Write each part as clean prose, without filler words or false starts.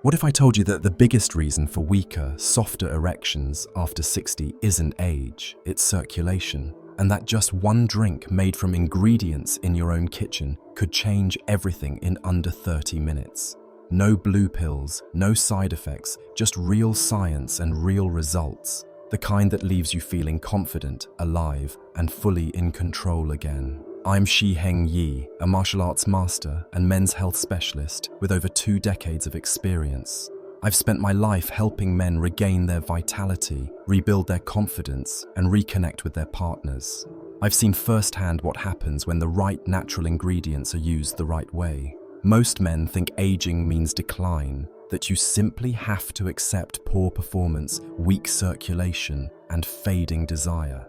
What if I told you that the biggest reason for weaker, softer erections after 60 isn't age, it's circulation, and that just one drink made from ingredients in your own kitchen could change everything in under 30 minutes? No blue pills, no side effects, just real science and real results. The kind that leaves you feeling confident, alive, and fully in control again. I'm Shi Heng Yi, a martial arts master and men's health specialist with over 2 decades of experience. I've spent my life helping men regain their vitality, rebuild their confidence, and reconnect with their partners. I've seen firsthand what happens when the right natural ingredients are used the right way. Most men think aging means decline, that you simply have to accept poor performance, weak circulation, and fading desire.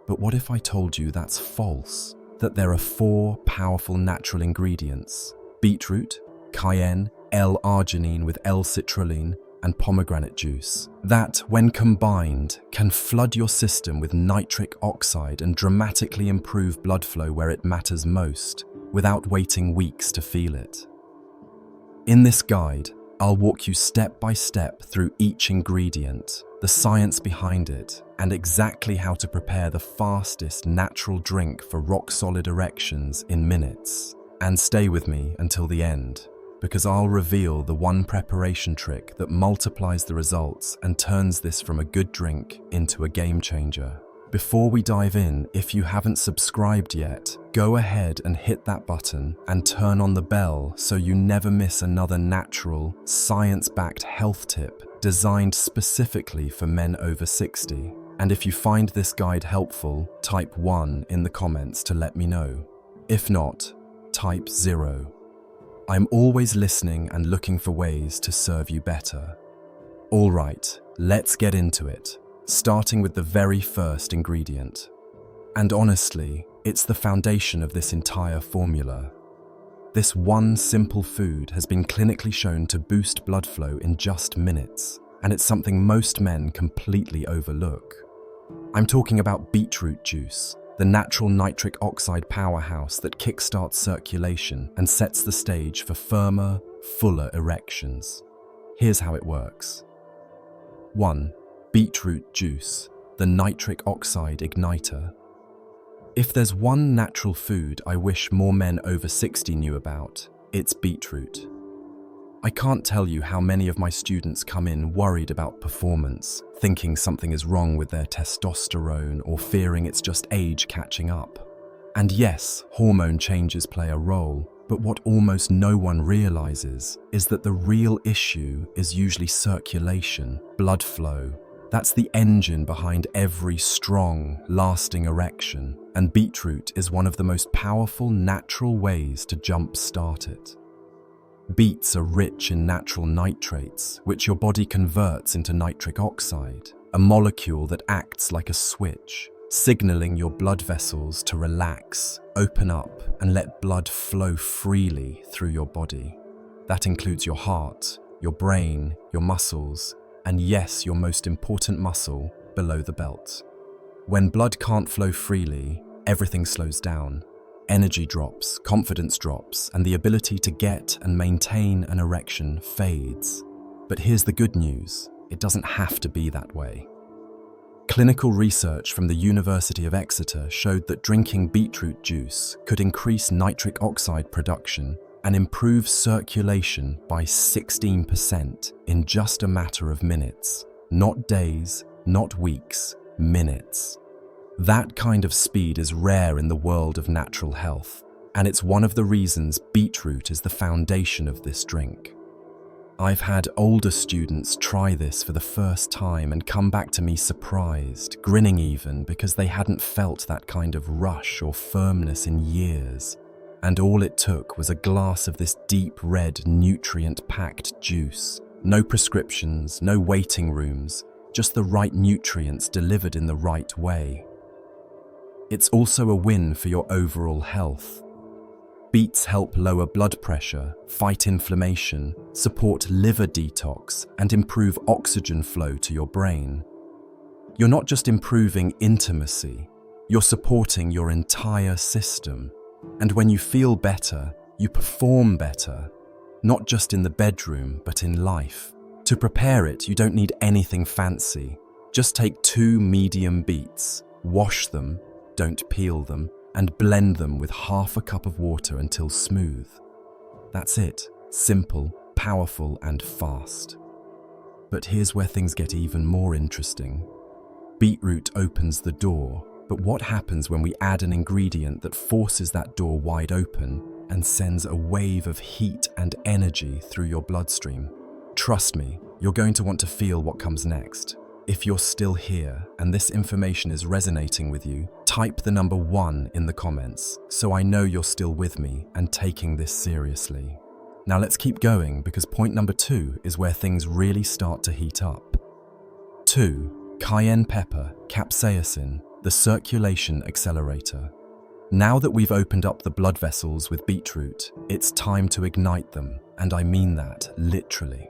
But what if I told you that's false? That there are 4 powerful natural ingredients: beetroot, cayenne, L-arginine with L-citrulline, and pomegranate juice, that, when combined, can flood your system with nitric oxide and dramatically improve blood flow where it matters most, without waiting weeks to feel it. In this guide, I'll walk you step by step through each ingredient, the science behind it, and exactly how to prepare the fastest natural drink for rock-solid erections in minutes. And stay with me until the end, because I'll reveal the one preparation trick that multiplies the results and turns this from a good drink into a game changer. Before we dive in, if you haven't subscribed yet, go ahead and hit that button and turn on the bell so you never miss another natural, science-backed health tip designed specifically for men over 60. And if you find this guide helpful, type 1 in the comments to let me know. If not, type 0. I'm always listening and looking for ways to serve you better. All right, let's get into it, starting with the very first ingredient. And honestly, it's the foundation of this entire formula. This one simple food has been clinically shown to boost blood flow in just minutes, and it's something most men completely overlook. I'm talking about beetroot juice, the natural nitric oxide powerhouse that kickstarts circulation and sets the stage for firmer, fuller erections. Here's how it works. 1. Beetroot juice, the nitric oxide igniter. If there's one natural food I wish more men over 60 knew about, it's beetroot. I can't tell you how many of my students come in worried about performance, thinking something is wrong with their testosterone or fearing it's just age catching up. And yes, hormone changes play a role, but what almost no one realizes is that the real issue is usually circulation, blood flow. That's the engine behind every strong, lasting erection, and beetroot is one of the most powerful natural ways to jump-start it. Beets are rich in natural nitrates, which your body converts into nitric oxide, a molecule that acts like a switch, signaling your blood vessels to relax, open up, and let blood flow freely through your body. That includes your heart, your brain, your muscles, and yes, your most important muscle, below the belt. When blood can't flow freely, everything slows down. Energy drops, confidence drops, and the ability to get and maintain an erection fades. But here's the good news, it doesn't have to be that way. Clinical research from the University of Exeter showed that drinking beetroot juice could increase nitric oxide production and improve circulation by 16% in just a matter of minutes. Not days, not weeks, minutes. That kind of speed is rare in the world of natural health, and it's one of the reasons beetroot is the foundation of this drink. I've had older students try this for the first time and come back to me surprised, grinning even, because they hadn't felt that kind of rush or firmness in years. And all it took was a glass of this deep red, nutrient-packed juice. No prescriptions, no waiting rooms, just the right nutrients delivered in the right way. It's also a win for your overall health. Beets help lower blood pressure, fight inflammation, support liver detox, and improve oxygen flow to your brain. You're not just improving intimacy, you're supporting your entire system. And when you feel better, you perform better. not just in the bedroom, but in life. To prepare it, you don't need anything fancy. Just take 2 medium beets, wash them, don't peel them, and blend them with half a cup of water until smooth. That's it. Simple, powerful, and fast. But here's where things get even more interesting. Beetroot opens the door, but what happens when we add an ingredient that forces that door wide open and sends a wave of heat and energy through your bloodstream? Trust me, you're going to want to feel what comes next. If you're still here and this information is resonating with you, type the number 1 in the comments so I know you're still with me and taking this seriously. Now let's keep going, because point number 2 is where things really start to heat up. 2. Cayenne pepper, capsaicin, the circulation accelerator. Now that we've opened up the blood vessels with beetroot, it's time to ignite them, and I mean that literally.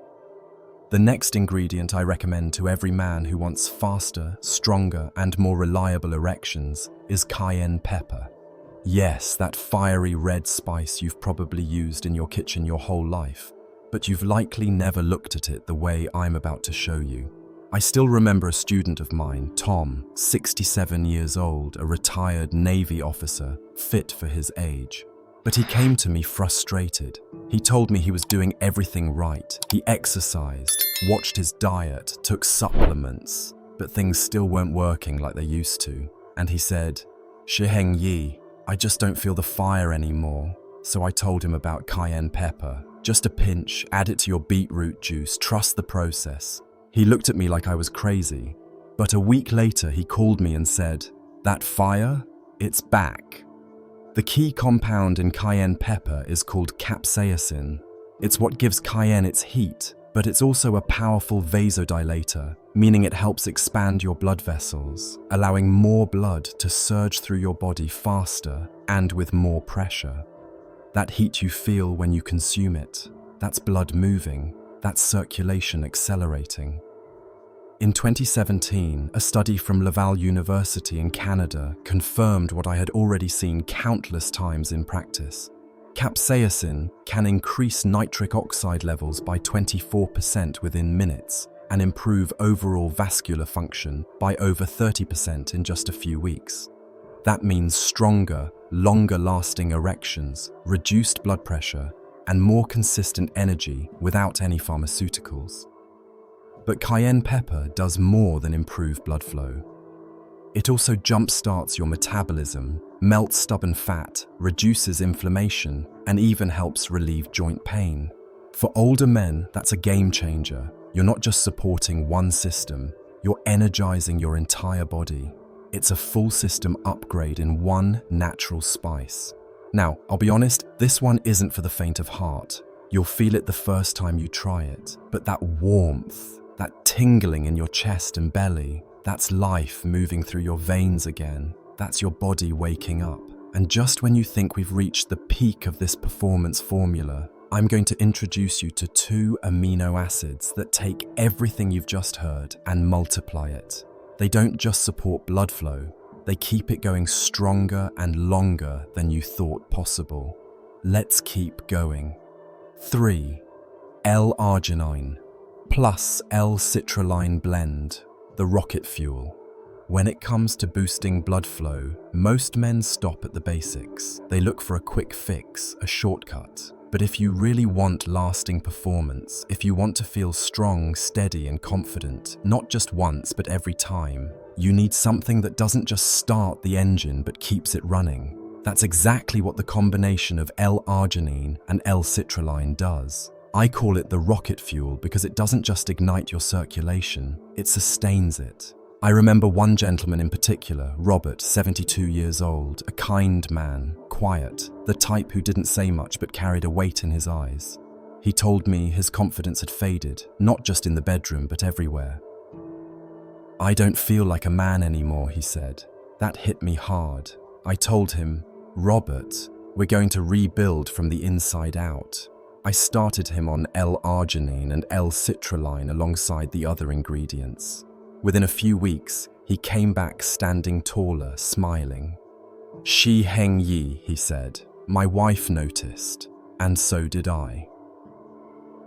The next ingredient I recommend to every man who wants faster, stronger, and more reliable erections is cayenne pepper. Yes, that fiery red spice you've probably used in your kitchen your whole life, but you've likely never looked at it the way I'm about to show you. I still remember a student of mine, Tom, 67 years old, a retired Navy officer, fit for his age. But he came to me frustrated. He told me he was doing everything right. He exercised, watched his diet, took supplements, but things still weren't working like they used to. And he said, "Shi Heng Yi, I just don't feel the fire anymore." So I told him about cayenne pepper. Just a pinch, add it to your beetroot juice, trust the process. He looked at me like I was crazy. But a week later he called me and said, "That fire? It's back." The key compound in cayenne pepper is called capsaicin. It's what gives cayenne its heat, but it's also a powerful vasodilator, meaning it helps expand your blood vessels, allowing more blood to surge through your body faster and with more pressure. That heat you feel when you consume it, that's blood moving, that's circulation accelerating. In 2017, a study from Laval University in Canada confirmed what I had already seen countless times in practice. Capsaicin can increase nitric oxide levels by 24% within minutes and improve overall vascular function by over 30% in just a few weeks. That means stronger, longer-lasting erections, reduced blood pressure, and more consistent energy without any pharmaceuticals. But cayenne pepper does more than improve blood flow. It also jump-starts your metabolism, melts stubborn fat, reduces inflammation, and even helps relieve joint pain. For older men, that's a game changer. You're not just supporting one system, you're energizing your entire body. It's a full system upgrade in one natural spice. Now, I'll be honest, this one isn't for the faint of heart. You'll feel it the first time you try it, but that warmth, that tingling in your chest and belly, that's life moving through your veins again. That's your body waking up. And just when you think we've reached the peak of this performance formula, I'm going to introduce you to 2 amino acids that take everything you've just heard and multiply it. They don't just support blood flow, they keep it going stronger and longer than you thought possible. Let's keep going. 3. L-arginine plus L-citrulline blend, the rocket fuel. When it comes to boosting blood flow, most men stop at the basics. They look for a quick fix, a shortcut. But if you really want lasting performance, if you want to feel strong, steady, and confident, not just once but every time, you need something that doesn't just start the engine but keeps it running. That's exactly what the combination of L-arginine and L-citrulline does. I call it the rocket fuel because it doesn't just ignite your circulation, it sustains it. I remember one gentleman in particular, Robert, 72 years old, a kind man, quiet, the type who didn't say much but carried a weight in his eyes. He told me his confidence had faded, not just in the bedroom but everywhere. "I don't feel like a man anymore," he said. That hit me hard. I told him, "Robert, we're going to rebuild from the inside out." I started him on L-arginine and L-citrulline alongside the other ingredients. Within a few weeks, he came back standing taller, smiling. "Shi Heng Yi," he said. "My wife noticed, and so did I."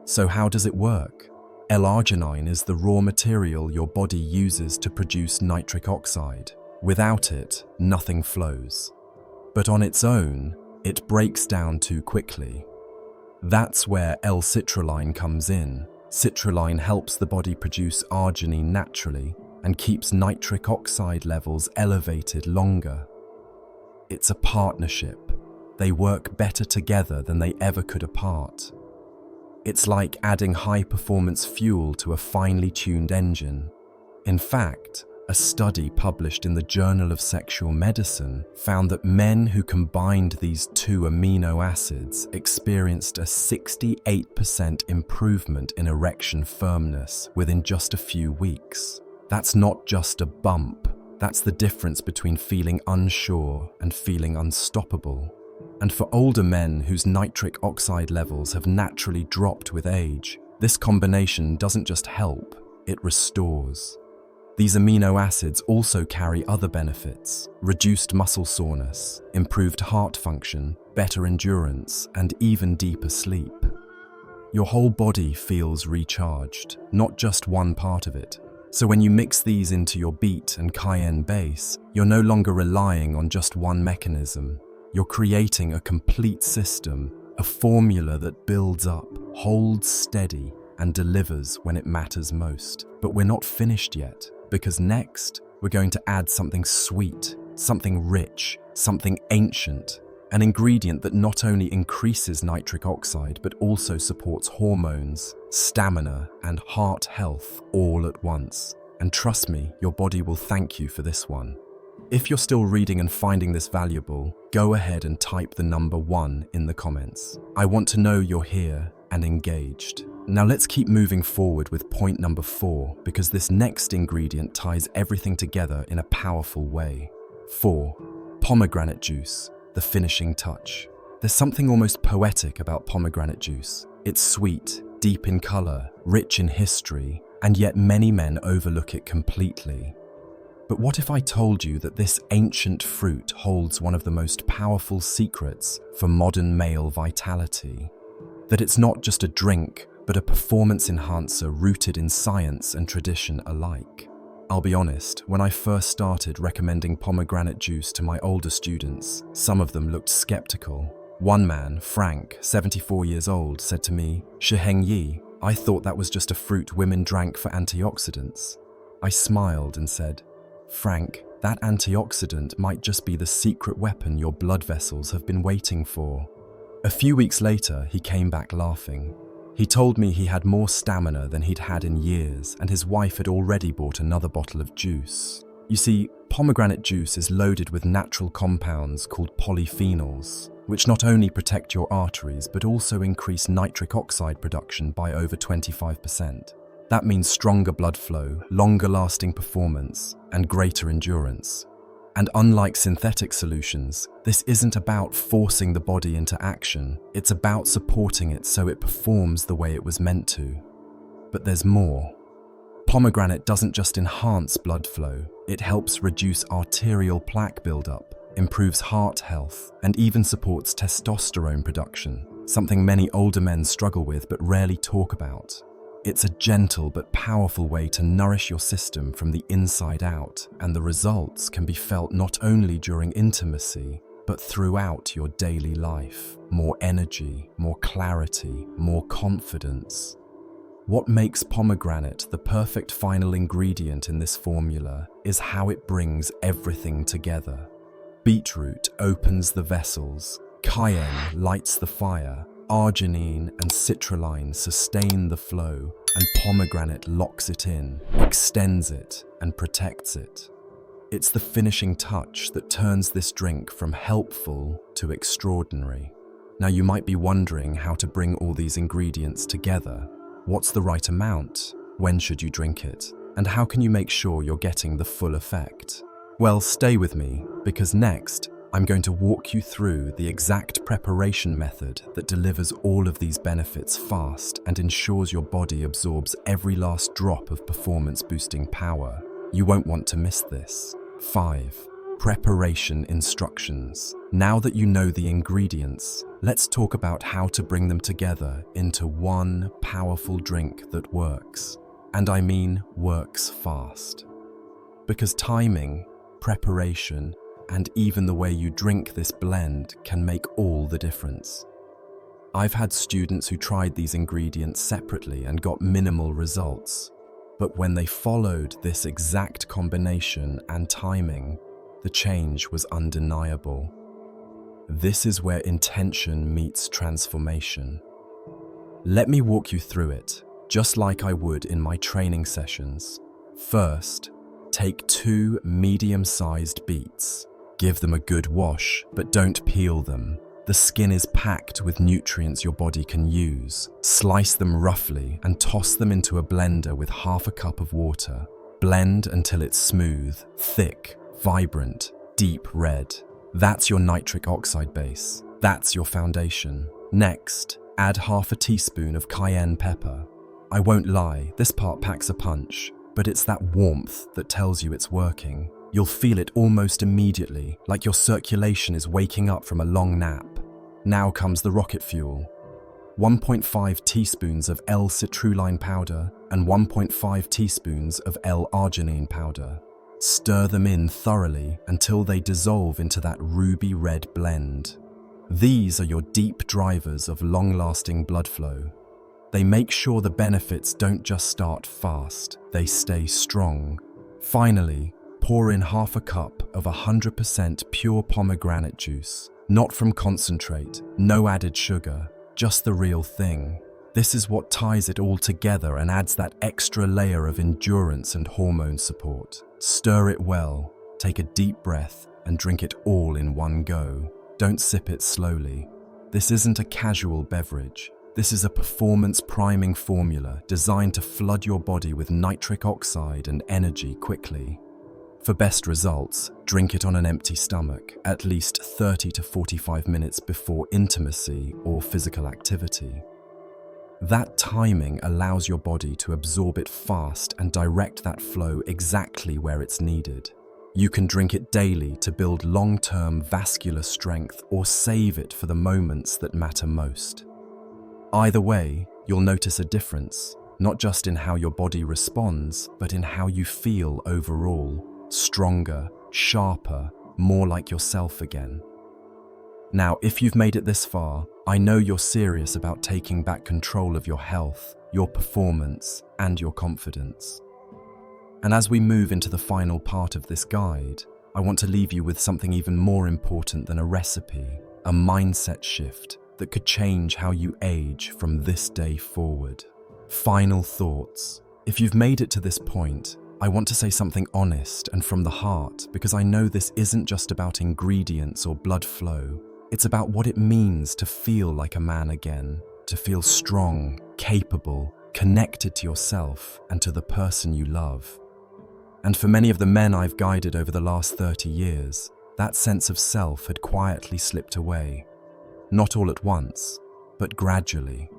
So how does it work? L-arginine is the raw material your body uses to produce nitric oxide. Without it, nothing flows. But on its own, it breaks down too quickly. That's where L-citrulline comes in. Citrulline helps the body produce arginine naturally and keeps nitric oxide levels elevated longer. It's a partnership. They work better together than they ever could apart. It's like adding high-performance fuel to a finely tuned engine. In fact, a study published in the Journal of Sexual Medicine found that men who combined these two amino acids experienced a 68% improvement in erection firmness within just a few weeks. That's not just a bump. That's the difference between feeling unsure and feeling unstoppable. And for older men whose nitric oxide levels have naturally dropped with age, this combination doesn't just help, it restores. These amino acids also carry other benefits: reduced muscle soreness, improved heart function, better endurance, and even deeper sleep. Your whole body feels recharged, not just one part of it. So when you mix these into your beet and cayenne base, you're no longer relying on just one mechanism. You're creating a complete system, a formula that builds up, holds steady, and delivers when it matters most. But we're not finished yet, because next, we're going to add something sweet, something rich, something ancient, an ingredient that not only increases nitric oxide, but also supports hormones, stamina, and heart health all at once. And trust me, your body will thank you for this one. If you're still reading and finding this valuable, go ahead and type the number 1 in the comments. I want to know you're here and engaged. Now let's keep moving forward with point number 4, because this next ingredient ties everything together in a powerful way. 4. Pomegranate juice, the finishing touch. There's something almost poetic about pomegranate juice. It's sweet, deep in color, rich in history, and yet many men overlook it completely. But what if I told you that this ancient fruit holds one of the most powerful secrets for modern male vitality? That it's not just a drink, but a performance enhancer rooted in science and tradition alike. I'll be honest, when I first started recommending pomegranate juice to my older students, some of them looked skeptical. One man, Frank, 74 years old, said to me, "Shi Heng Yi, I thought that was just a fruit women drank for antioxidants." I smiled and said, "Frank, that antioxidant might just be the secret weapon your blood vessels have been waiting for." A few weeks later, he came back laughing. He told me he had more stamina than he'd had in years, and his wife had already bought another bottle of juice. You see, pomegranate juice is loaded with natural compounds called polyphenols, which not only protect your arteries, but also increase nitric oxide production by over 25%. That means stronger blood flow, longer lasting performance, and greater endurance. And unlike synthetic solutions, this isn't about forcing the body into action. It's about supporting it so it performs the way it was meant to. But there's more. Pomegranate doesn't just enhance blood flow, it helps reduce arterial plaque buildup, improves heart health, and even supports testosterone production, something many older men struggle with but rarely talk about. It's a gentle but powerful way to nourish your system from the inside out, and the results can be felt not only during intimacy, but throughout your daily life. More energy, more clarity, more confidence. What makes pomegranate the perfect final ingredient in this formula is how it brings everything together. Beetroot opens the vessels, cayenne lights the fire, arginine and citrulline sustain the flow, and pomegranate locks it in, extends it, and protects it. It's the finishing touch that turns this drink from helpful to extraordinary. Now you might be wondering how to bring all these ingredients together. What's the right amount? When should you drink it? And how can you make sure you're getting the full effect? Well, stay with me, because next, I'm going to walk you through the exact preparation method that delivers all of these benefits fast and ensures your body absorbs every last drop of performance-boosting power. You won't want to miss this. 5. Preparation instructions. Now that you know the ingredients, let's talk about how to bring them together into one powerful drink that works. And I mean works fast. Because timing, preparation, and even the way you drink this blend can make all the difference. I've had students who tried these ingredients separately and got minimal results. But when they followed this exact combination and timing, the change was undeniable. This is where intention meets transformation. Let me walk you through it, just like I would in my training sessions. First, take 2 medium-sized beets. Give them a good wash, but don't peel them. The skin is packed with nutrients your body can use. Slice them roughly and toss them into a blender with half a cup of water. Blend until it's smooth, thick, vibrant, deep red. That's your nitric oxide base. That's your foundation. Next, add half a teaspoon of cayenne pepper. I won't lie, this part packs a punch, but it's that warmth that tells you it's working. You'll feel it almost immediately, like your circulation is waking up from a long nap. Now comes the rocket fuel. 1.5 teaspoons of L-citrulline powder and 1.5 teaspoons of L-arginine powder. Stir them in thoroughly until they dissolve into that ruby red blend. These are your deep drivers of long-lasting blood flow. They make sure the benefits don't just start fast, they stay strong. Finally, pour in half a cup of 100% pure pomegranate juice. Not from concentrate, no added sugar, just the real thing. This is what ties it all together and adds that extra layer of endurance and hormone support. Stir it well, take a deep breath, and drink it all in one go. Don't sip it slowly. This isn't a casual beverage. This is a performance priming formula designed to flood your body with nitric oxide and energy quickly. For best results, drink it on an empty stomach, at least 30 to 45 minutes before intimacy or physical activity. That timing allows your body to absorb it fast and direct that flow exactly where it's needed. You can drink it daily to build long-term vascular strength or save it for the moments that matter most. Either way, you'll notice a difference, not just in how your body responds, but in how you feel overall. Stronger, sharper, more like yourself again. Now, if you've made it this far, I know you're serious about taking back control of your health, your performance, and your confidence. And as we move into the final part of this guide, I want to leave you with something even more important than a recipe, a mindset shift that could change how you age from this day forward. Final thoughts. If you've made it to this point, I want to say something honest and from the heart, because I know this isn't just about ingredients or blood flow. It's about what it means to feel like a man again, to feel strong, capable, connected to yourself and to the person you love. And for many of the men I've guided over the last 30 years, that sense of self had quietly slipped away. Not all at once, but gradually.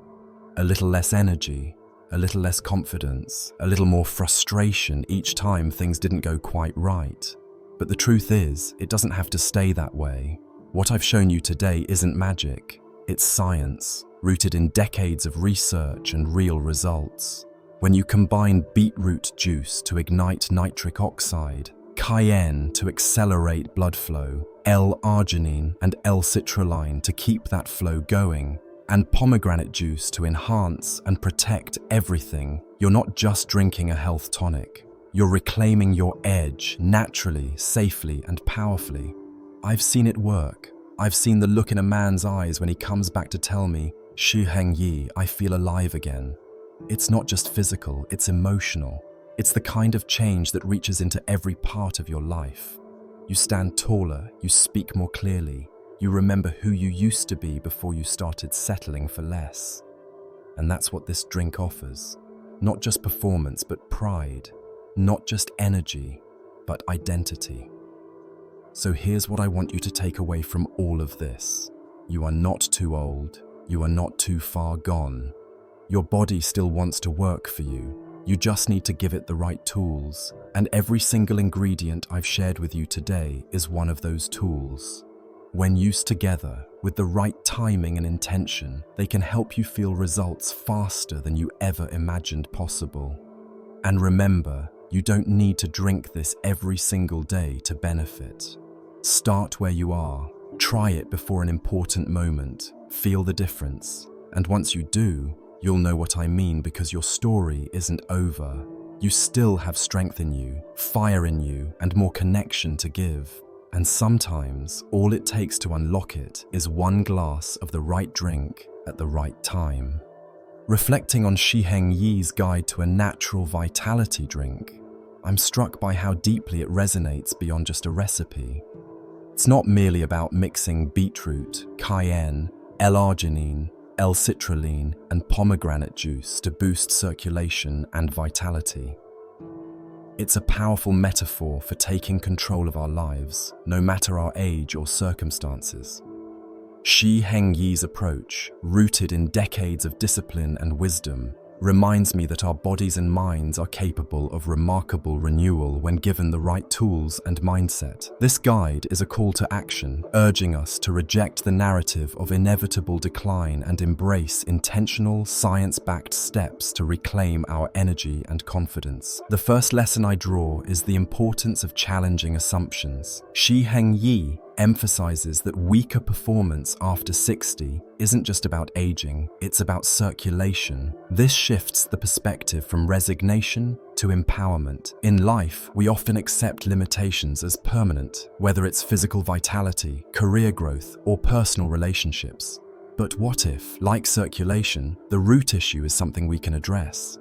A little less energy, a little less confidence, a little more frustration each time things didn't go quite right. But the truth is, it doesn't have to stay that way. What I've shown you today isn't magic. It's science, rooted in decades of research and real results. When you combine beetroot juice to ignite nitric oxide, cayenne to accelerate blood flow, L-arginine and L-citrulline to keep that flow going, and pomegranate juice to enhance and protect everything, you're not just drinking a health tonic. You're reclaiming your edge naturally, safely, and powerfully. I've seen it work. I've seen the look in a man's eyes when he comes back to tell me, Shi Heng Yi, I feel alive again. It's not just physical, it's emotional. It's the kind of change that reaches into every part of your life. You stand taller, you speak more clearly, you remember who you used to be before you started settling for less. And that's what this drink offers. Not just performance, but pride. Not just energy, but identity. So here's what I want you to take away from all of this. You are not too old. You are not too far gone. Your body still wants to work for you. You just need to give it the right tools, and every single ingredient I've shared with you today is one of those tools. When used together, with the right timing and intention, they can help you feel results faster than you ever imagined possible. And remember, you don't need to drink this every single day to benefit. Start where you are, try it before an important moment, feel the difference, and once you do, you'll know what I mean, because your story isn't over. You still have strength in you, fire in you, and more connection to give. And sometimes, all it takes to unlock it is one glass of the right drink at the right time. Reflecting on Shi Heng Yi's guide to a natural vitality drink, I'm struck by how deeply it resonates beyond just a recipe. It's not merely about mixing beetroot, cayenne, L-arginine, L-citrulline, and pomegranate juice to boost circulation and vitality. It's a powerful metaphor for taking control of our lives, no matter our age or circumstances. Shi Heng Yi's approach, rooted in decades of discipline and wisdom, reminds me that our bodies and minds are capable of remarkable renewal when given the right tools and mindset. This guide is a call to action, urging us to reject the narrative of inevitable decline and embrace intentional, science-backed steps to reclaim our energy and confidence. The first lesson I draw is the importance of challenging assumptions. Shi Heng Yi emphasizes that weaker performance after 60 isn't just about aging, it's about circulation. This shifts the perspective from resignation to empowerment. In life, we often accept limitations as permanent, whether it's physical vitality, career growth, or personal relationships. But what if, like circulation, the root issue is something we can address?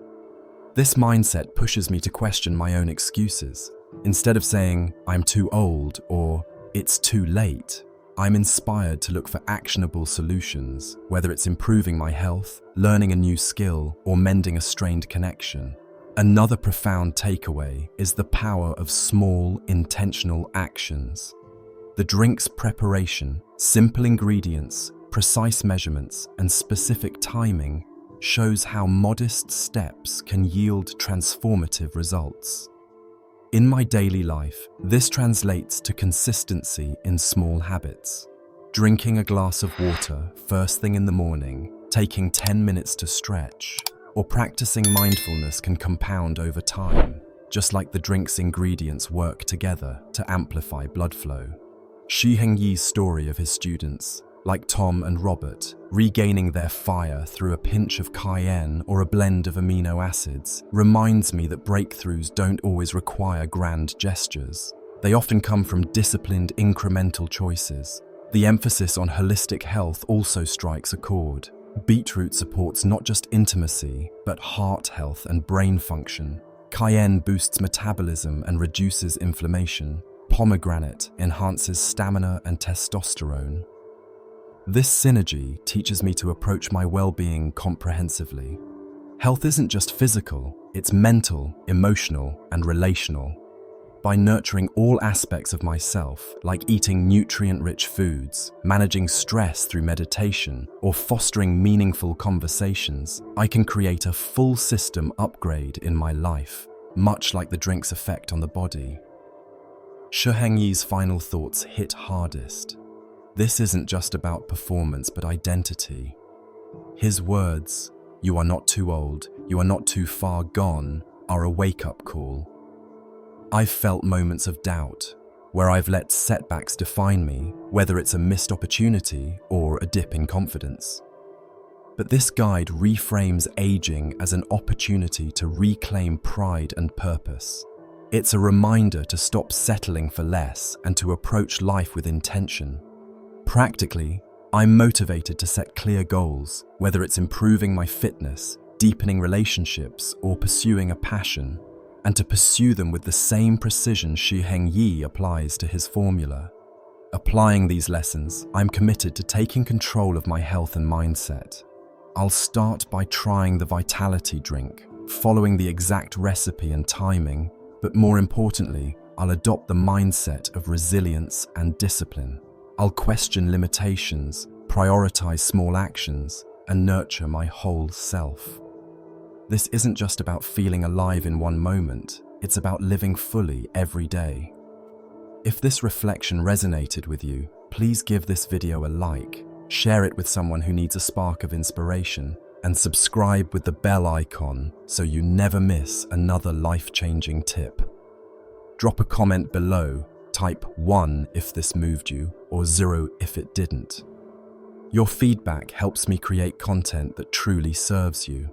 This mindset pushes me to question my own excuses. Instead of saying, "I'm too old," or "it's too late," I'm inspired to look for actionable solutions, whether it's improving my health, learning a new skill, or mending a strained connection. Another profound takeaway is the power of small, intentional actions. The drink's preparation, simple ingredients, precise measurements, and specific timing shows how modest steps can yield transformative results. In my daily life, this translates to consistency in small habits. Drinking a glass of water first thing in the morning, taking 10 minutes to stretch, or practicing mindfulness can compound over time, just like the drink's ingredients work together to amplify blood flow. Shi Heng Yi's story of his students, like Tom and Robert, regaining their fire through a pinch of cayenne or a blend of amino acids, reminds me that breakthroughs don't always require grand gestures. They often come from disciplined, incremental choices. The emphasis on holistic health also strikes a chord. Beetroot supports not just intimacy, but heart health and brain function. Cayenne boosts metabolism and reduces inflammation. Pomegranate enhances stamina and testosterone. This synergy teaches me to approach my well-being comprehensively. Health isn't just physical, it's mental, emotional, and relational. By nurturing all aspects of myself, like eating nutrient-rich foods, managing stress through meditation, or fostering meaningful conversations, I can create a full system upgrade in my life, much like the drink's effect on the body. Shi Heng Yi's final thoughts hit hardest. This isn't just about performance, but identity. His words, "You are not too old, you are not too far gone," are a wake-up call. I've felt moments of doubt, where I've let setbacks define me, whether it's a missed opportunity or a dip in confidence. But this guide reframes aging as an opportunity to reclaim pride and purpose. It's a reminder to stop settling for less and to approach life with intention. Practically, I'm motivated to set clear goals, whether it's improving my fitness, deepening relationships, or pursuing a passion, and to pursue them with the same precision Shi Heng Yi applies to his formula. Applying these lessons, I'm committed to taking control of my health and mindset. I'll start by trying the vitality drink, following the exact recipe and timing, but more importantly, I'll adopt the mindset of resilience and discipline. I'll question limitations, prioritize small actions, and nurture my whole self. This isn't just about feeling alive in one moment, it's about living fully every day. If this reflection resonated with you, please give this video a like, share it with someone who needs a spark of inspiration, and subscribe with the bell icon so you never miss another life-changing tip. Drop a comment below, type 1 if this moved you, or 0 if it didn't. Your feedback helps me create content that truly serves you.